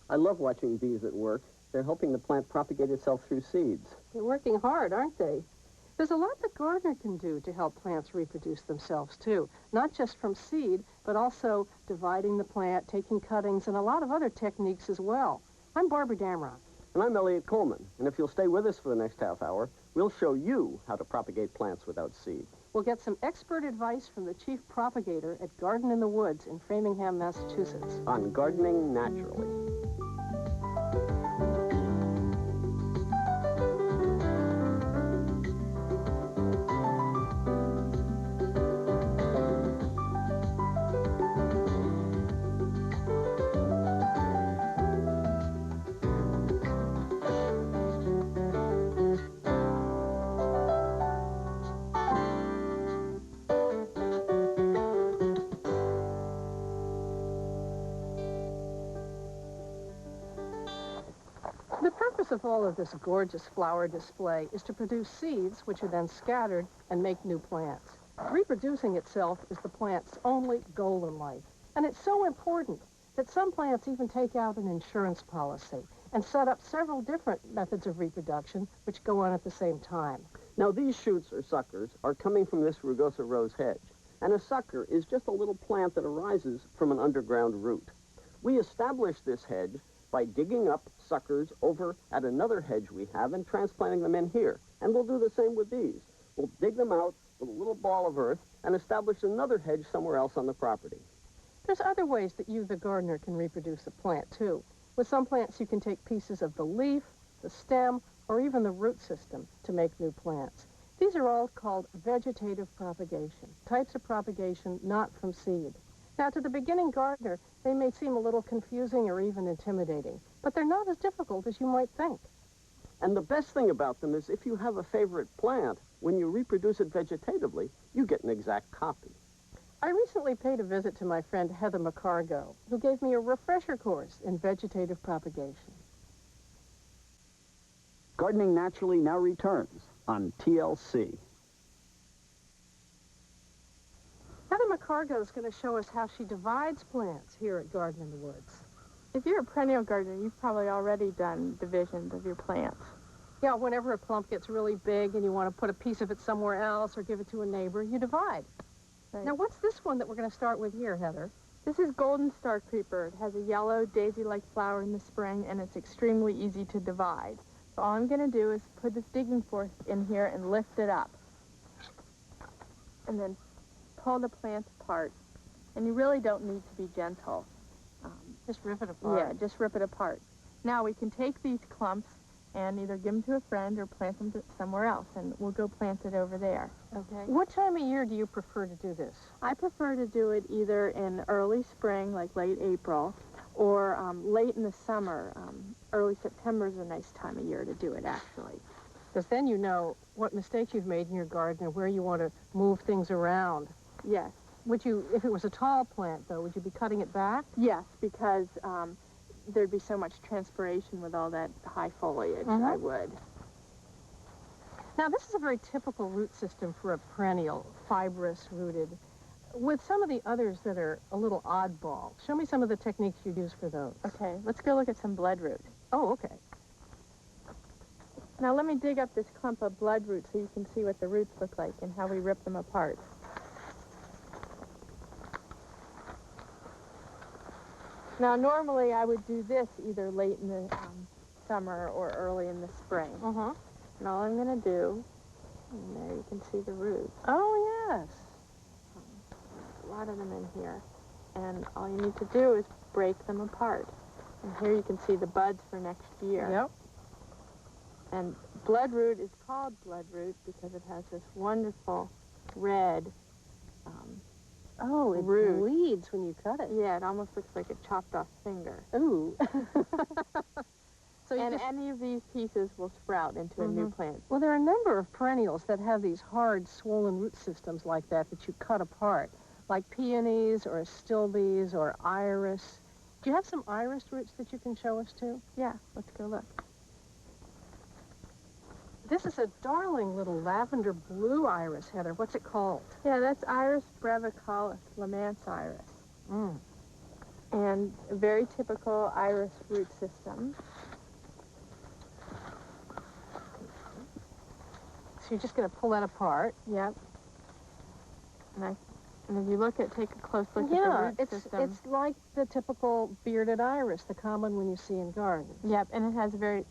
I love watching bees at work. They're helping the plant propagate itself through seeds. They're working hard, aren't they? There's a lot the gardener can do to help plants reproduce themselves, too. Not just from seed, but also dividing the plant, taking cuttings, and a lot of other techniques as well. I'm Barbara Damrock. And I'm Elliot Coleman. And if you'll stay with us for the next half hour, we'll show you how to propagate plants without seed. We'll get some expert advice from the chief propagator at Garden in the Woods in Framingham, Massachusetts. On gardening naturally. The purpose of all of this gorgeous flower display is to produce seeds, which are then scattered and make new plants. Reproducing itself is the plant's only goal in life. And it's so important that some plants even take out an insurance policy and set up several different methods of reproduction which go on at the same time. Now, these shoots, or suckers, are coming from this rugosa rose hedge. And a sucker is just a little plant that arises from an underground root. We established this hedge by digging up suckers over at another hedge we have and transplanting them in here. And we'll do the same with these. We'll dig them out with a little ball of earth and establish another hedge somewhere else on the property. There's other ways that you, the gardener, can reproduce a plant, too. With some plants, you can take pieces of the leaf, the stem, or even the root system to make new plants. These are all called vegetative propagation, types of propagation not from seed. Now, to the beginning gardener, they may seem a little confusing or even intimidating, but they're not as difficult as you might think. And the best thing about them is if you have a favorite plant, when you reproduce it vegetatively, you get an exact copy. I recently paid a visit to my friend Heather McCargo, who gave me a refresher course in vegetative propagation. Gardening Naturally now returns on TLC. Heather McCargo is going to show us how she divides plants here at Garden in the Woods. If you're a perennial gardener, you've probably already done divisions of your plants. Yeah, whenever a clump gets really big and you want to put a piece of it somewhere else or give it to a neighbor, you divide. Right. Now, what's this one that we're going to start with here, Heather? This is golden star creeper. It has a yellow daisy-like flower in the spring, and it's extremely easy to divide. So all I'm going to do is put this digging fork in here and lift it up. And then pull the plant apart. And you really don't need to be gentle. Just rip it apart. Yeah, just rip it apart. Now we can take these clumps and either give them to a friend or plant them somewhere else, and we'll go plant it over there. Okay. What time of year do you prefer to do this? I prefer to do it either in early spring, like late April, or late in the summer. Early September is a nice time of year to do it, actually. Because then you know what mistakes you've made in your garden and where you want to move things around. Yes. Would you, if it was a tall plant, though, would you be cutting it back? Yes, because there'd be so much transpiration with all that high foliage. I would. Now, this is a very typical root system for a perennial, fibrous rooted, with some of the others that are a little oddball. Show me some of the techniques you use for those. Okay, let's go look at some bloodroot. Oh, okay. Now let me dig up this clump of bloodroot so you can see what the roots look like and how we rip them apart. Now normally I would do this either late in the summer or early in the spring. And all I'm going to do, and there you can see the roots. Oh, yes. A lot of them in here. And all you need to do is break them apart. And here you can see the buds for next year. Yep. And bloodroot is called bloodroot because it has this wonderful red Oh, it root. bleeds when you cut it. Yeah, it almost looks like a chopped off finger. Ooh. So and any of these pieces will sprout into a new plant. Well, there are a number of perennials that have these hard, swollen root systems like that you cut apart, like peonies or astilbes or iris. Do you have some iris roots that you can show us, too? Yeah, let's go look. This is a darling little lavender blue iris, Heather. What's it called? Yeah, that's Iris brevicalis, Lamance iris. and a very typical iris root system. So you're just going to pull that apart. Yep. And if you take a close look at the root system. It's like the typical bearded iris, the common one you see in gardens. Yep, and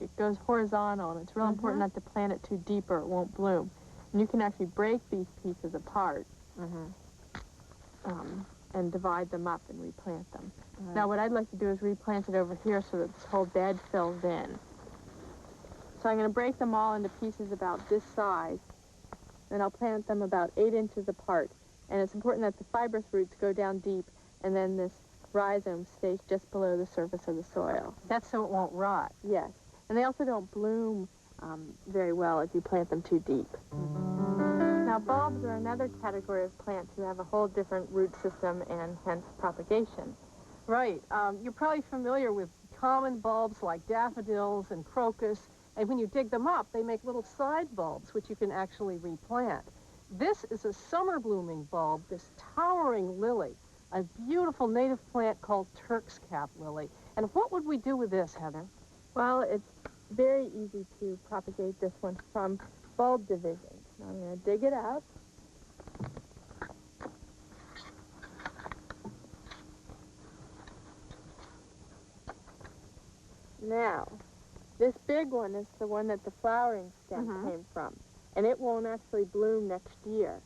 it goes horizontal, and it's real important not to plant it too deep or it won't bloom. And you can actually break these pieces apart and divide them up and replant them. Now what I'd like to do is replant it over here so that this whole bed fills in. So I'm going to break them all into pieces about this size, and I'll plant them about 8 inches apart. And it's important that the fibrous roots go down deep, and then this rhizome stays just below the surface of the soil. That's so it won't rot. Yes. And they also don't bloom very well if you plant them too deep. Now, bulbs are another category of plants who have a whole different root system and hence propagation. Right. You're probably familiar with common bulbs like daffodils and crocus, and when you dig them up, they make little side bulbs, which you can actually replant. This is a summer-blooming bulb, this towering lily, a beautiful native plant called Turk's cap lily. And what would we do with this, Heather? Well, it's very easy to propagate this one from bulb division. Now I'm going to dig it up. Now, this big one is the one that the flowering stem came from, and it won't actually bloom next year.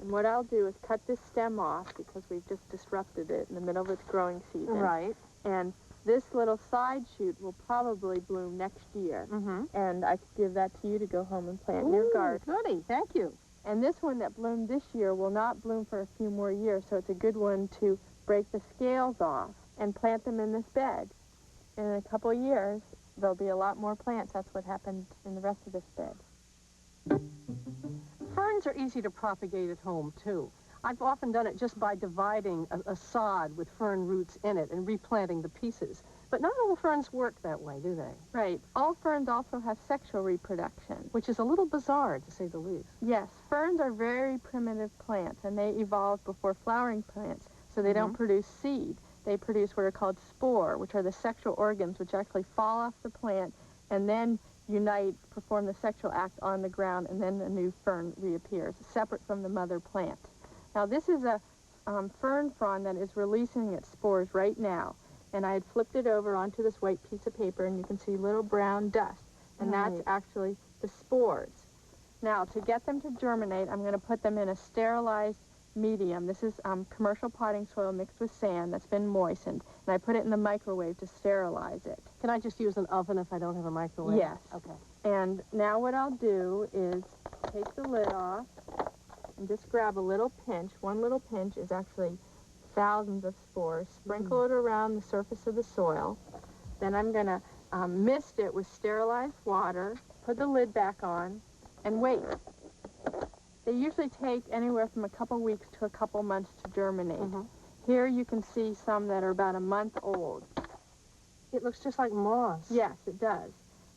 And what I'll do is cut this stem off because we've just disrupted it in the middle of its growing season. Right. And this little side shoot will probably bloom next year. And I could give that to you to go home and plant in your garden. Goody, thank you. And this one that bloomed this year will not bloom for a few more years, so it's a good one to break the scales off and plant them in this bed. In a couple of years, there'll be a lot more plants. That's what happened in the rest of this bed. Ferns are easy to propagate at home, too. I've often done it just by dividing a sod with fern roots in it and replanting the pieces. But not all ferns work that way, do they? Right. All ferns also have sexual reproduction. Which is a little bizarre, to say the least. Yes. Ferns are very primitive plants, and they evolved before flowering plants, so they don't produce seed. They produce what are called spore, which are the sexual organs which actually fall off the plant and then unite, perform the sexual act on the ground, and then a new fern reappears, separate from the mother plant. Now, this is a fern frond that is releasing its spores right now, and I had flipped it over onto this white piece of paper, and you can see little brown dust, and that's actually the spores. Now, to get them to germinate, I'm going to put them in a sterilized medium. This is commercial potting soil mixed with sand that's been moistened, and I put it in the microwave to sterilize it. Can I just use an oven if I don't have a microwave? Yes. Okay. And now what I'll do is take the lid off and just grab a little pinch. One little pinch is actually thousands of spores. Sprinkle it around the surface of the soil. Then I'm going to mist it with sterilized water, put the lid back on, and wait. They usually take anywhere from a couple weeks to a couple months to germinate. Here you can see some that are about a month old. It looks just like moss. Yes, it does.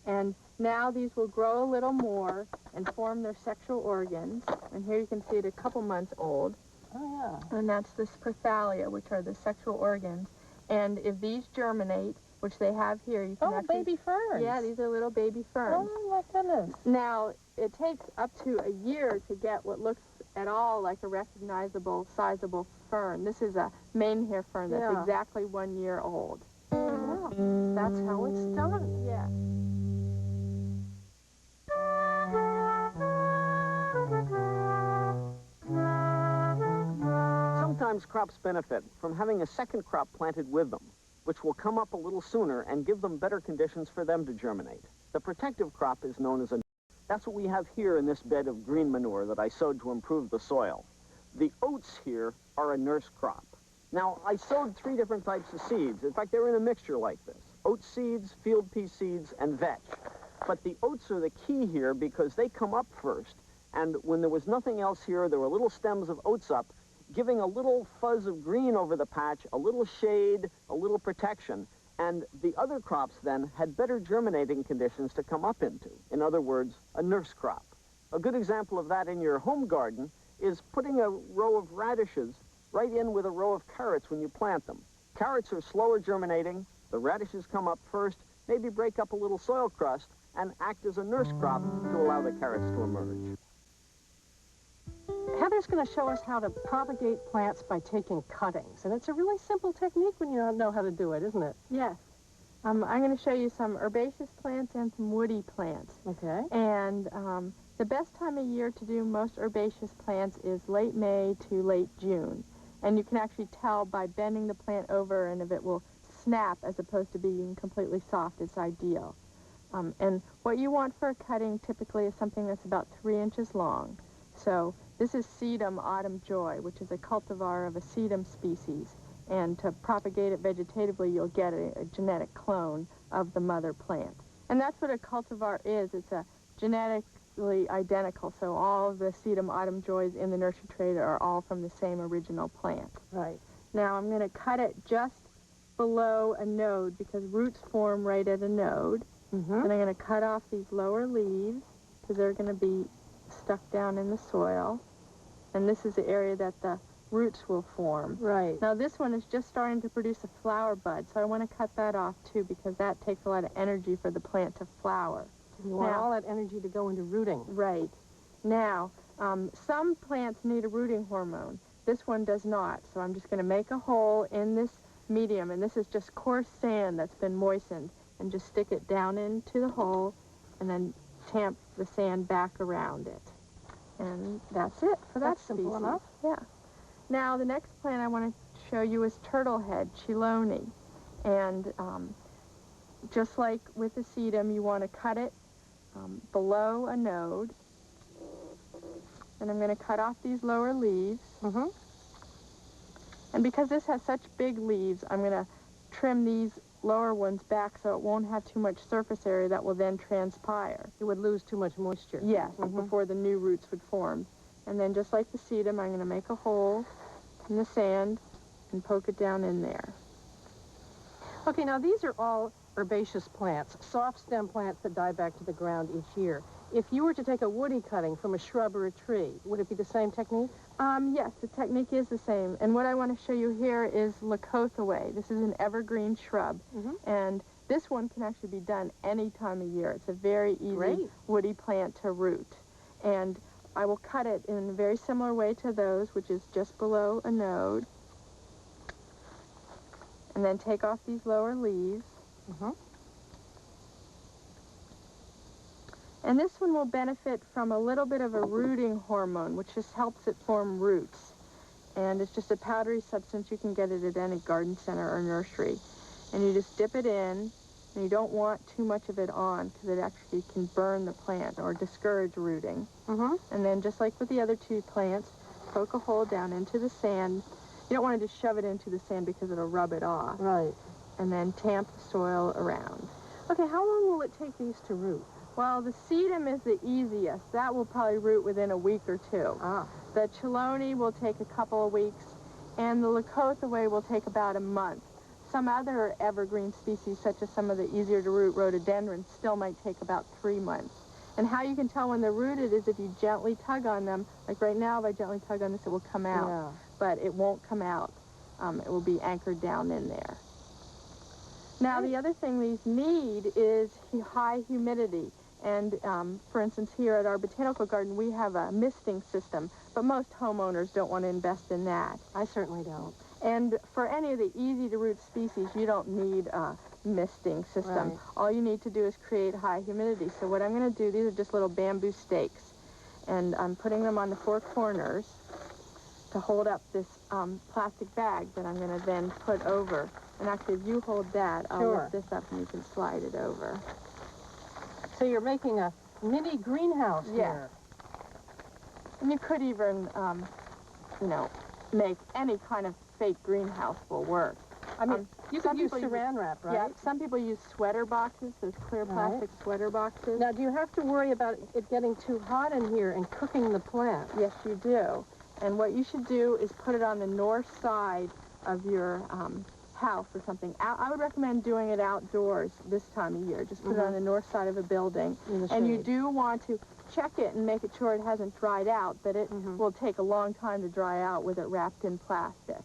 And now these will grow a little more and form their sexual organs. And here you can see it a couple months old. Oh, yeah. And that's the sperthalia, which are the sexual organs. And if these germinate, which they have here, you can actually... baby ferns. Yeah, these are little baby ferns. Oh, my goodness. Now, it takes up to a year to get what looks at all like a recognizable, sizable fern. This is a mainhair fern that's exactly 1 year old. Wow. That's how it's done. Yeah. Sometimes crops benefit from having a second crop planted with them, which will come up a little sooner and give them better conditions for them to germinate. The protective crop is known as a... That's what we have here in this bed of green manure that I sowed to improve the soil. The oats here are a nurse crop. Now, I sowed 3 different types of seeds. In fact, they were in a mixture like this: oat seeds, field pea seeds, and vetch. But the oats are the key here because they come up first, and when there was nothing else here, there were little stems of oats up, giving a little fuzz of green over the patch, a little shade, a little protection, and the other crops then had better germinating conditions to come up into. In other words, a nurse crop. A good example of that in your home garden is putting a row of radishes right in with a row of carrots when you plant them. Carrots are slower germinating, the radishes come up first, maybe break up a little soil crust, and act as a nurse crop to allow the carrots to emerge. Heather's going to show us how to propagate plants by taking cuttings. And it's a really simple technique when you know how to do it, isn't it? Yes. I'm going to show you some herbaceous plants and some woody plants. Okay. And the best time of year to do most herbaceous plants is late May to late June. And you can actually tell by bending the plant over, and if it will snap as opposed to being completely soft, it's ideal. And what you want for a cutting typically is something that's about 3 inches long. So this is Sedum Autumn Joy, which is a cultivar of a sedum species. And to propagate it vegetatively, you'll get a genetic clone of the mother plant. And that's what a cultivar is. It's a genetically identical, so all of the Sedum Autumn Joys in the nursery trade are all from the same original plant. Right. Now I'm going to cut it just below a node because roots form right at a node. Mm-hmm. And I'm going to cut off these lower leaves because they're going to be stuck down in the soil. And this is the area that the roots will form. Right. Now this one is just starting to produce a flower bud, so I want to cut that off too because that takes a lot of energy for the plant to flower. You want all that energy to go into rooting. Right. Now, some plants need a rooting hormone. This one does not, so I'm just going to make a hole in this medium, and this is just coarse sand that's been moistened, and just stick it down into the hole and then tamp the sand back around it. And that's it for that That's simple species. enough. Yeah. Now, the next plant I want to show you is turtlehead, Chiloni. And just like with the sedum, you want to cut it below a node. And I'm going to cut off these lower leaves. Mm-hmm. And because this has such big leaves, I'm going to trim these lower ones back so it won't have too much surface area that will then transpire. It would lose too much moisture. Yes, Mm-hmm. before the new roots would form. And then just like the sedum, I'm going to make a hole in the sand and poke it down in there. Okay, now these are all herbaceous plants, soft stem plants that die back to the ground each year. If you were to take a woody cutting from a shrub or a tree, would it be the same technique? Yes, the technique is the same. And what I want to show you here is Lacothaway. This is an evergreen shrub. Mm-hmm. And this one can actually be done any time of year. It's a very easy Great. woody plant to root. And I will cut it in a very similar way to those, which is just below a node. And then take off these lower leaves. Mm-hmm. And this one will benefit from a little bit of a rooting hormone, which just helps it form roots. And it's just a powdery substance. You can get it at any garden center or nursery. And you just dip it in, and you don't want too much of it on because it actually can burn the plant or discourage rooting. Mm-hmm. And then just like with the other two plants, poke a hole down into the sand. You don't want to just shove it into the sand because it'll rub it off. Right. And then tamp the soil around. Okay, how long will it take these to root? Well, the sedum is the easiest. That will probably root within a week or two. Ah. The Chiloni will take a couple of weeks, and the Lacothaway will take about a month. Some other evergreen species, such as some of the easier-to-root rhododendrons, still might take about 3 months. And how you can tell when they're rooted is if you gently tug on them. Like right now, if I gently tug on this, it will come out. Yeah. But it won't come out. It will be anchored down in there. Now, the other thing these need is high humidity. And, for instance, here at our botanical garden, we have a misting system, but most homeowners don't want to invest in that. I certainly don't. And for any of the easy-to-root species, you don't need a misting system. Right. All you need to do is create high humidity. So what I'm going to do, these are just little bamboo stakes, and I'm putting them on the 4 corners to hold up this plastic bag that I'm going to then put over. And actually, if you hold that, I'll Sure. lift this up and you can slide it over. So you're making a mini greenhouse Yeah. here. And you could even, you know, make any kind of fake greenhouse will work. I mean, you some could use people saran wrap, right? Yeah, some people use sweater boxes, those clear Right. plastic sweater boxes. Now, do you have to worry about it getting too hot in here and cooking the plant? Yes, you do. And what you should do is put it on the north side of your house or something. I would recommend doing it outdoors this time of year. Just put it on the north side of a building. In the And you shade. do want to check it and make it sure it hasn't dried out, but it will take a long time to dry out with it wrapped in plastic.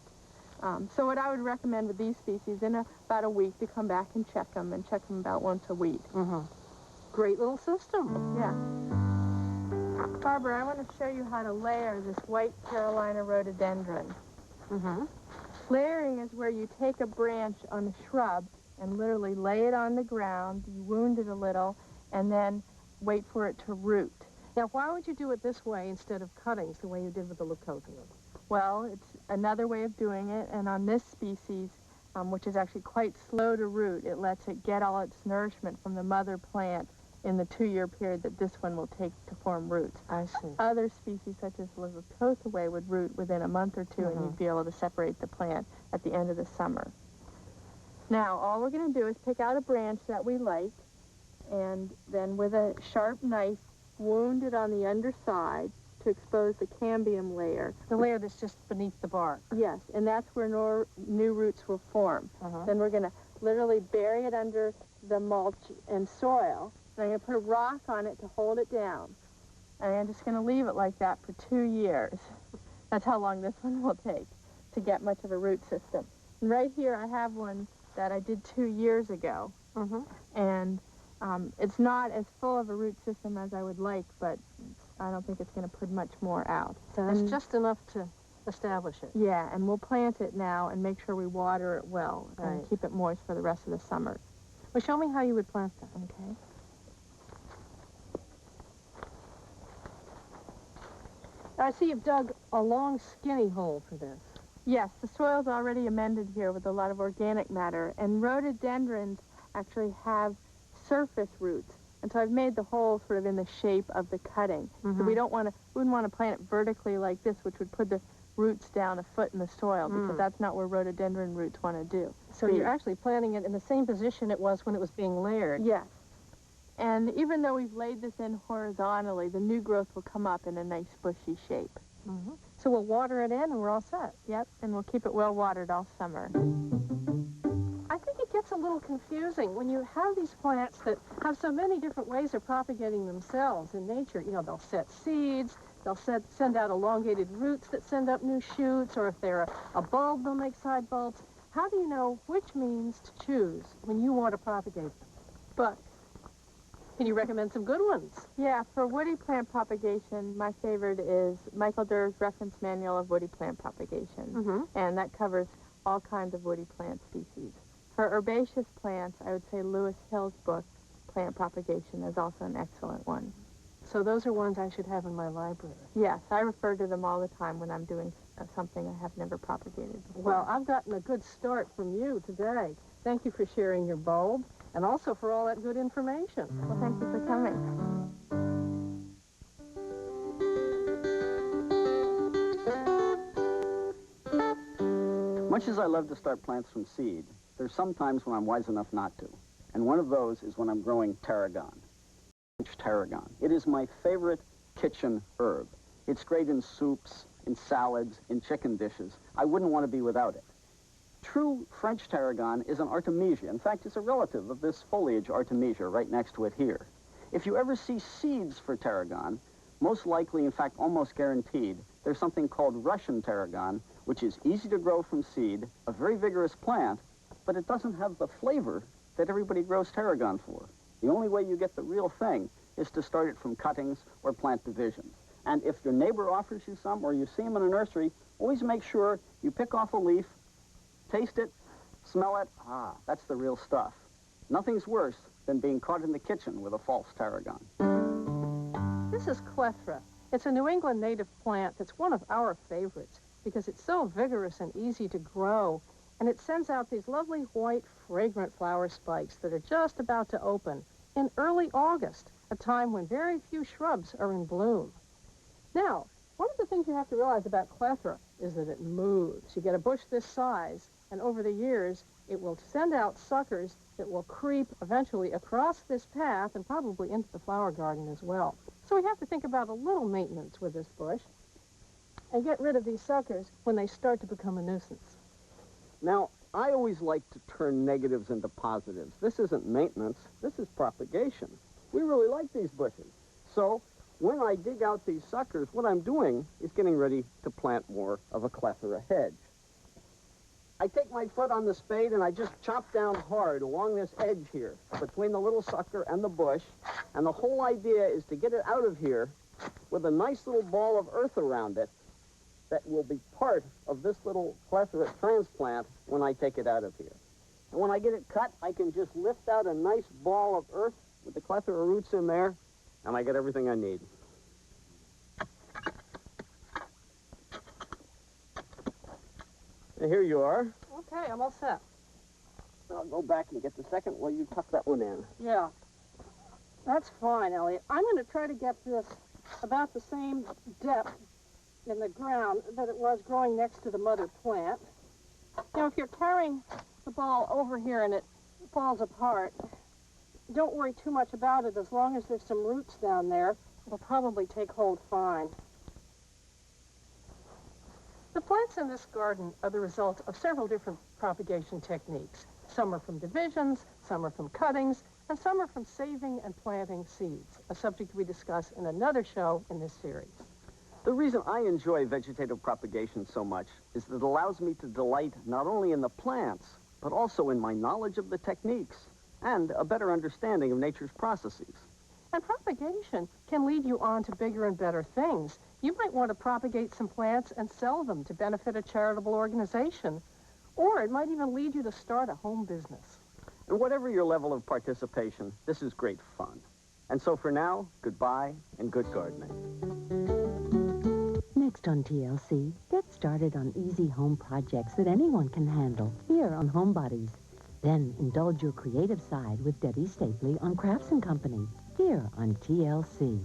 So what I would recommend with these species, in about a week, to come back and check them about once a week. Great little system. Yeah. Barbara, I want to show you how to layer this white Carolina rhododendron. Layering is where you take a branch on a shrub and literally lay it on the ground, you wound it a little, and then wait for it to root. Now, why would you do it this way instead of cuttings, the way you did with the leucotherium? Well, it's another way of doing it, and on this species, which is actually quite slow to root, it lets it get all its nourishment from the mother plant in the 2-year period that this one will take to form roots. I see. Other species, such as leucotherium, would root within a month or two, and you'd be able to separate the plant at the end of the summer. Now, all we're going to do is pick out a branch that we like, and then with a sharp knife, wound it on the underside to expose the cambium layer. The layer that's just beneath the bark. Yes, and that's where new roots will form. Then we're going to literally bury it under the mulch and soil. And I'm going to put a rock on it to hold it down. And I'm just going to leave it like that for 2 years. That's how long this one will take to get much of a root system. And right here I have one that I did 2 years ago. And it's not as full of a root system as I would like, but I don't think it's going to put much more out. So that's just enough to establish it. Yeah, and we'll plant it now and make sure we water it well and keep it moist for the rest of the summer. Well, show me how you would plant that. Okay. I see you've dug a long, skinny hole for this. Yes, the soil's already amended here with a lot of organic matter, and rhododendrons actually have surface roots. And so I've made the hole sort of in the shape of the cutting. So we wouldn't want to plant it vertically like this, which would put the roots down a foot in the soil, because that's not where rhododendron roots want to do. So you're actually planting it in the same position it was when it was being layered. Yes. And even though we've laid this in horizontally, the new growth will come up in a nice bushy shape. So we'll water it in and we're all set. Yep, and we'll keep it well watered all summer. I think it gets a little confusing when you have these plants that have so many different ways of propagating themselves in nature. You know, they'll set seeds, they'll send out elongated roots that send up new shoots, or if they're a bulb, they'll make side bulbs. How do you know which means to choose when you want to propagate them? But can you recommend some good ones? yeah, for woody plant propagation, my favorite is Michael Durr's Reference Manual of Woody Plant Propagation. And that covers all kinds of woody plant species. For herbaceous plants, I would say Lewis Hill's book, Plant Propagation, is also an excellent one. So those are ones I should have in my library. Yes, I refer to them all the time when I'm doing something I have never propagated before. Well, I've gotten a good start from you today. Thank you for sharing your bulb, and also for all that good information. Well, thank you for coming. Much as I love to start plants from seed, there's some times when I'm wise enough not to. And one of those is when I'm growing tarragon, French tarragon. It is my favorite kitchen herb. It's great in soups, in salads, in chicken dishes. I wouldn't want to be without it. True French tarragon is an artemisia. In fact, it's a relative of this foliage artemisia right next to it here. If you ever see seeds for tarragon, most likely, in fact, almost guaranteed, there's something called Russian tarragon, which is easy to grow from seed, a very vigorous plant, but it doesn't have the flavor that everybody grows tarragon for. The only way you get the real thing is to start it from cuttings or plant divisions. And if your neighbor offers you some, or you see them in a nursery, always make sure you pick off a leaf, taste it, smell it. Ah, that's the real stuff. Nothing's worse than being caught in the kitchen with a false tarragon. This is clethra. It's a New England native plant that's one of our favorites because it's so vigorous and easy to grow, and it sends out these lovely white, fragrant flower spikes that are just about to open in early August, a time when very few shrubs are in bloom. Now, one of the things you have to realize about clethra is that it moves. You get a bush this size, and over the years, it will send out suckers that will creep eventually across this path and probably into the flower garden as well. So we have to think about a little maintenance with this bush and get rid of these suckers when they start to become a nuisance. Now, I always like to turn negatives into positives. This isn't maintenance, this is propagation. We really like these bushes. So, when I dig out these suckers, what I'm doing is getting ready to plant more of a clethra hedge. I take my foot on the spade and I just chop down hard along this edge here, between the little sucker and the bush. And the whole idea is to get it out of here with a nice little ball of earth around it that will be part of this little clethoret transplant when I take it out of here. And when I get it cut, I can just lift out a nice ball of earth with the clethora roots in there, and I get everything I need. And here you are. Okay, I'm all set. I'll go back and get the second while you tuck that one in. Yeah. That's fine, Elliot. I'm going to try to get this about the same depth in the ground that it was growing next to the mother plant. You know, if you're carrying the ball over here and it falls apart, don't worry too much about it. As long as there's some roots down there, it'll probably take hold fine. The plants in this garden are the result of several different propagation techniques. Some are from divisions, some are from cuttings, and some are from saving and planting seeds, a subject we discuss in another show in this series. The reason I enjoy vegetative propagation so much is that it allows me to delight not only in the plants, but also in my knowledge of the techniques and a better understanding of nature's processes. And propagation can lead you on to bigger and better things. You might want to propagate some plants and sell them to benefit a charitable organization. Or it might even lead you to start a home business. And whatever your level of participation, this is great fun. And so for now, goodbye and good gardening. Next on TLC, get started on easy home projects that anyone can handle here on Homebodies. Then indulge your creative side with Debbie Stapley on Crafts & Company here on TLC.